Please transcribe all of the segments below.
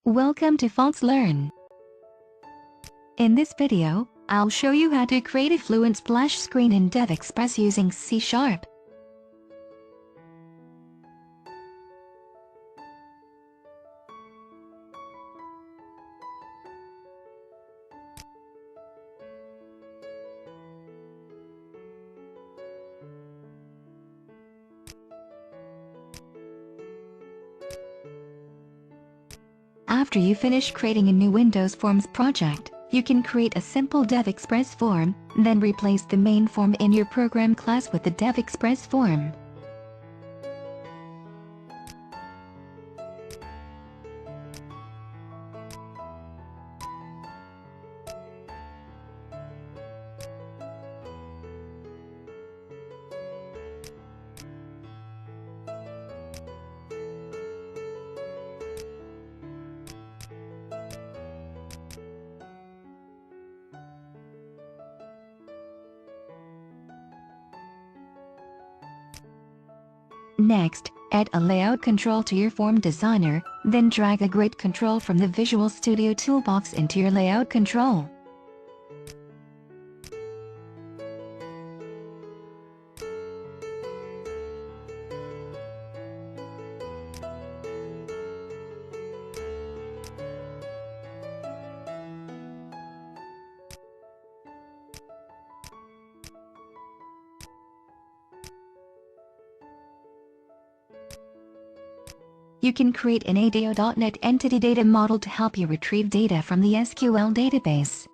Welcome to Fonts Learn. In this video, I'll show you how to create a Fluent splash screen in DevExpress using C#. After you finish creating a new Windows Forms project, you can create a simple DevExpress form, then replace the main form in your program class with the DevExpress form. Next, add a layout control to your form designer, then drag a grid control from the Visual Studio toolbox into your layout control. You can create an ADO.NET Entity Data Model to help you retrieve data from the SQL database.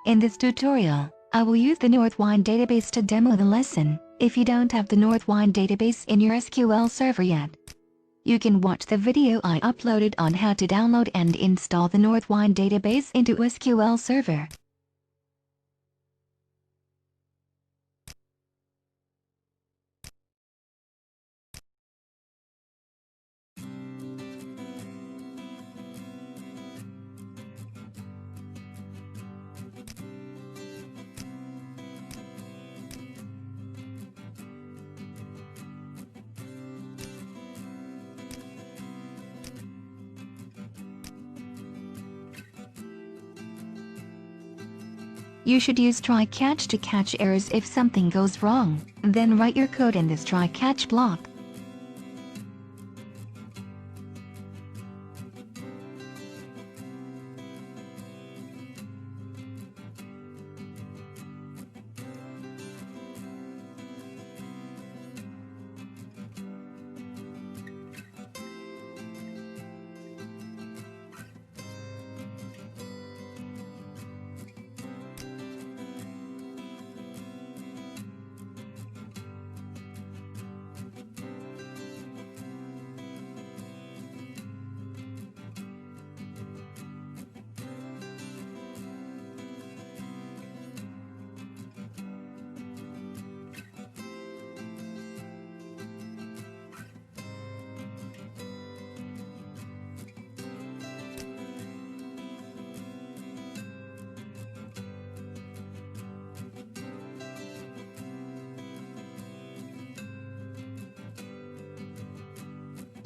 In this tutorial, I will use the Northwind database to demo the lesson, if you don't have the Northwind database in your SQL server yet. You can watch the video I uploaded on how to download and install the Northwind database into SQL Server. You should use try-catch to catch errors if something goes wrong, then write your code in this try-catch block.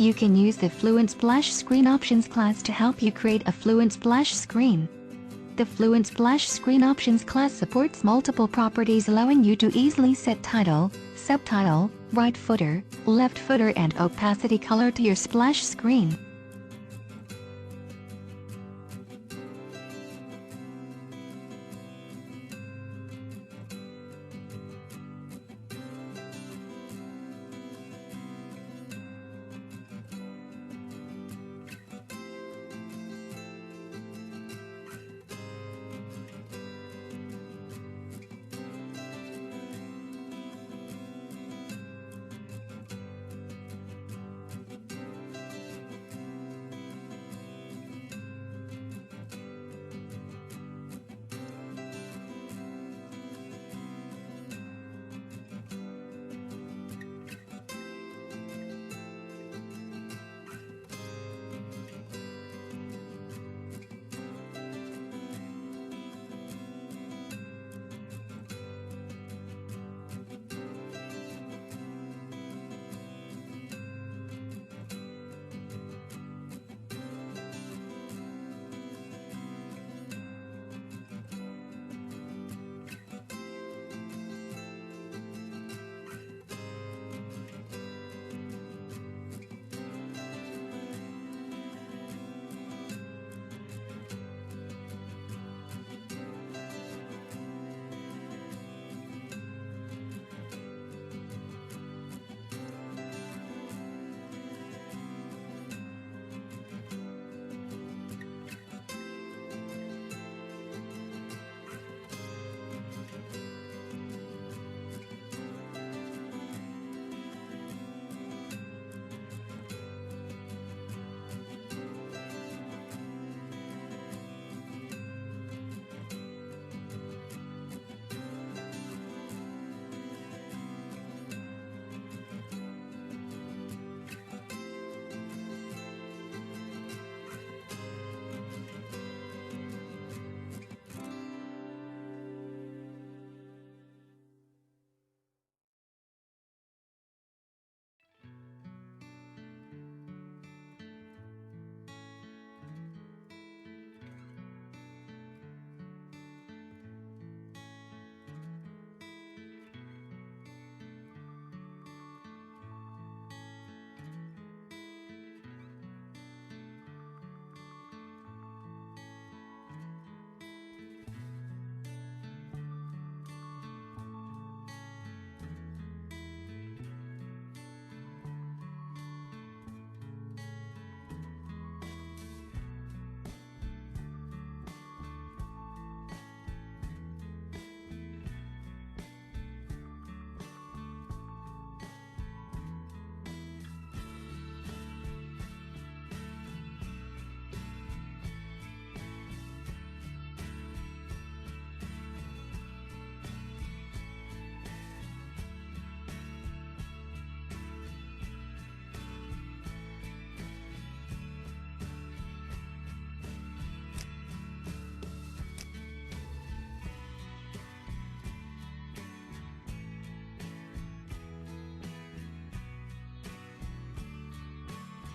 You can use the Fluent Splash Screen Options class to help you create a Fluent Splash screen. The Fluent Splash Screen Options class supports multiple properties, allowing you to easily set title, subtitle, right footer, left footer and opacity color to your splash screen.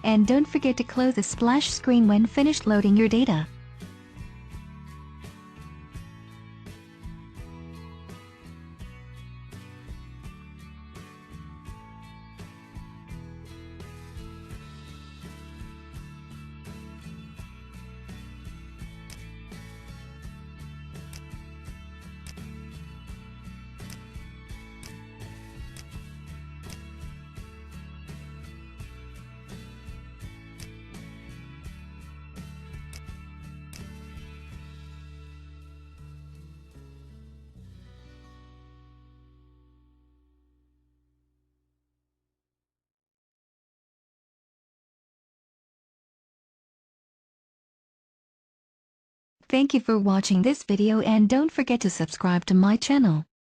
And don't forget to close the splash screen when finished loading your data. Thank you for watching this video and don't forget to subscribe to my channel.